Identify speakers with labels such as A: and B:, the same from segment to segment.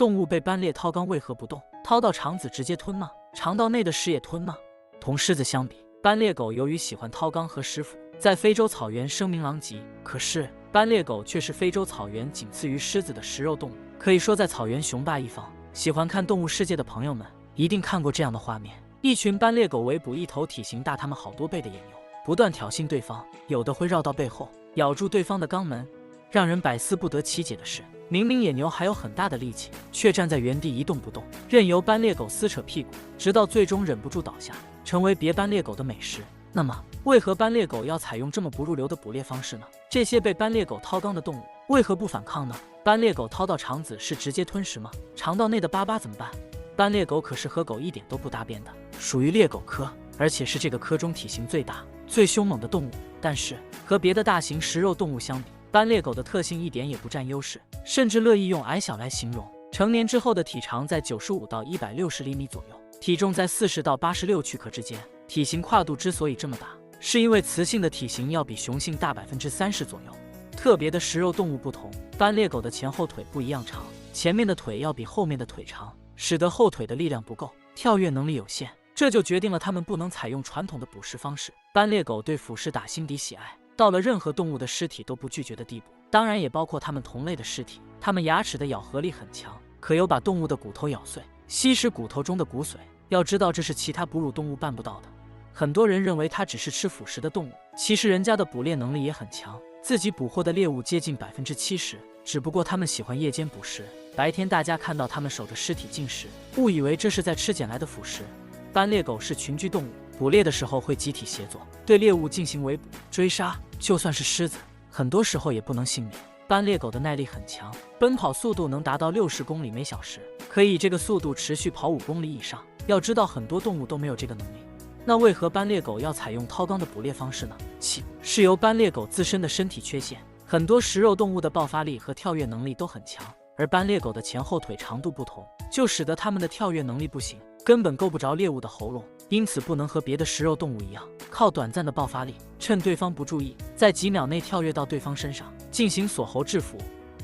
A: 动物被斑鬣掏肛为何不动？掏到肠子直接吞吗？肠道内的食也吞吗？同狮子相比，斑鬣狗由于喜欢掏肛和食腐，在非洲草原声名狼藉。可是斑鬣狗却是非洲草原仅次于狮子的食肉动物，可以说在草原雄霸一方。喜欢看动物世界的朋友们一定看过这样的画面：一群斑鬣狗围捕一头体型大它们好多倍的野牛，不断挑衅对方，有的会绕到背后咬住对方的肛门。让人百思不得其解的是，明明野牛还有很大的力气，却站在原地一动不动，任由斑鬣狗撕扯屁股，直到最终忍不住倒下，成为别斑鬣狗的美食。那么，为何斑鬣狗要采用这么不入流的捕猎方式呢？这些被斑鬣狗掏肛的动物为何不反抗呢？斑鬣狗掏到肠子是直接吞食吗？肠道内的粑粑怎么办？斑鬣狗可是和狗一点都不搭边的，属于鬣狗科，而且是这个科中体型最大、最凶猛的动物。但是和别的大型食肉动物相比，斑鬣狗的特性一点也不占优势，甚至乐意用矮小来形容。成年之后的体长在95到160厘米左右，体重在40到86躯克之间。体型跨度之所以这么大，是因为雌性的体型要比雄性大30%左右。特别的食肉动物不同，斑鬣狗的前后腿不一样长，前面的腿要比后面的腿长，使得后腿的力量不够，跳跃能力有限，这就决定了它们不能采用传统的捕食方式。斑鬣狗对腐食打心底喜爱，到了任何动物的尸体都不拒绝的地步，当然也包括它们同类的尸体。它们牙齿的咬合力很强，可有把动物的骨头咬碎，吸食骨头中的骨髓。要知道，这是其他哺乳动物办不到的。很多人认为它只是吃腐食的动物，其实人家的捕猎能力也很强，自己捕获的猎物接近70%，只不过他们喜欢夜间捕食，白天大家看到他们守着尸体进食，误以为这是在吃捡来的腐食。斑鬣狗是群居动物，捕猎的时候会集体协作，对猎物进行围捕、追杀，就算是狮子，很多时候也不能幸免。斑鬣狗的耐力很强，奔跑速度能达到60公里每小时，可以以这个速度持续跑5公里以上。要知道，很多动物都没有这个能力。那为何斑鬣狗要采用掏肛的捕猎方式呢？其是由斑鬣狗自身的身体缺陷，很多食肉动物的爆发力和跳跃能力都很强，而斑鬣狗的前后腿长度不同，就使得它们的跳跃能力不行，根本够不着猎物的喉咙，因此不能和别的食肉动物一样，靠短暂的爆发力，趁对方不注意，在几秒内跳跃到对方身上，进行锁喉制服。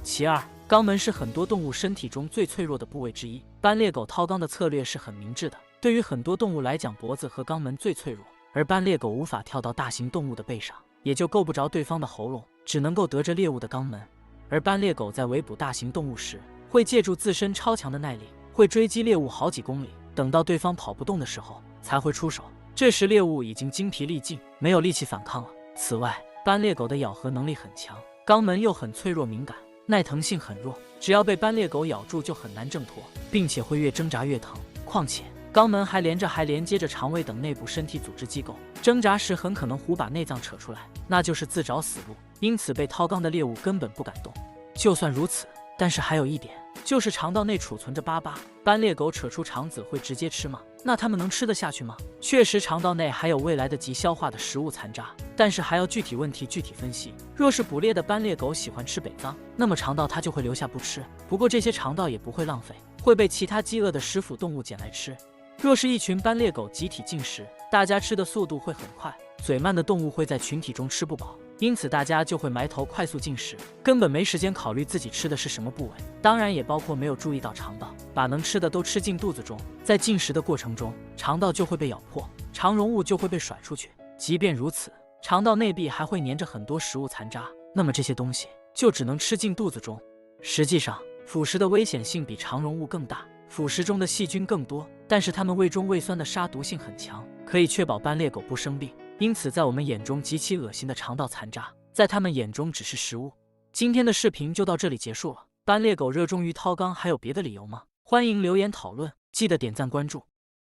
A: 其二，肛门是很多动物身体中最脆弱的部位之一，斑鬣狗掏肛的策略是很明智的。对于很多动物来讲，脖子和肛门最脆弱，而斑鬣狗无法跳到大型动物的背上，也就够不着对方的喉咙，只能够得着猎物的肛门。而斑鬣狗在围捕大型动物时，会借助自身超强的耐力，会追击猎物好几公里，等到对方跑不动的时候才会出手，这时猎物已经精疲力尽，没有力气反抗了。此外，斑鬣狗的咬合能力很强，肛门又很脆弱敏感，耐疼性很弱，只要被斑鬣狗咬住就很难挣脱，并且会越挣扎越疼。况且肛门还连接着肠胃等内部身体组织机构，挣扎时很可能胡把内脏扯出来，那就是自找死路。因此被掏肛的猎物根本不敢动。就算如此，但是还有一点，就是肠道内储存着粑粑，斑鬣狗扯出肠子会直接吃吗？那它们能吃得下去吗？确实，肠道内还有未来得及消化的食物残渣，但是还要具体问题具体分析。若是捕猎的斑鬣狗喜欢吃北脏，那么肠道它就会留下不吃，不过这些肠道也不会浪费，会被其他饥饿的食腐动物捡来吃。若是一群斑鬣狗集体进食，大家吃的速度会很快，嘴慢的动物会在群体中吃不饱，因此大家就会埋头快速进食，根本没时间考虑自己吃的是什么部位，当然也包括没有注意到肠道，把能吃的都吃进肚子中，在进食的过程中，肠道就会被咬破，肠溶物就会被甩出去。即便如此，肠道内壁还会粘着很多食物残渣，那么这些东西就只能吃进肚子中。实际上，腐食的危险性比肠溶物更大，腐食中的细菌更多，但是它们胃中胃酸的杀毒性很强，可以确保斑鬣狗不生病。因此在我们眼中极其恶心的肠道残渣，在他们眼中只是食物。今天的视频就到这里结束了。斑鬣狗热衷于掏肛还有别的理由吗？欢迎留言讨论，记得点赞关注。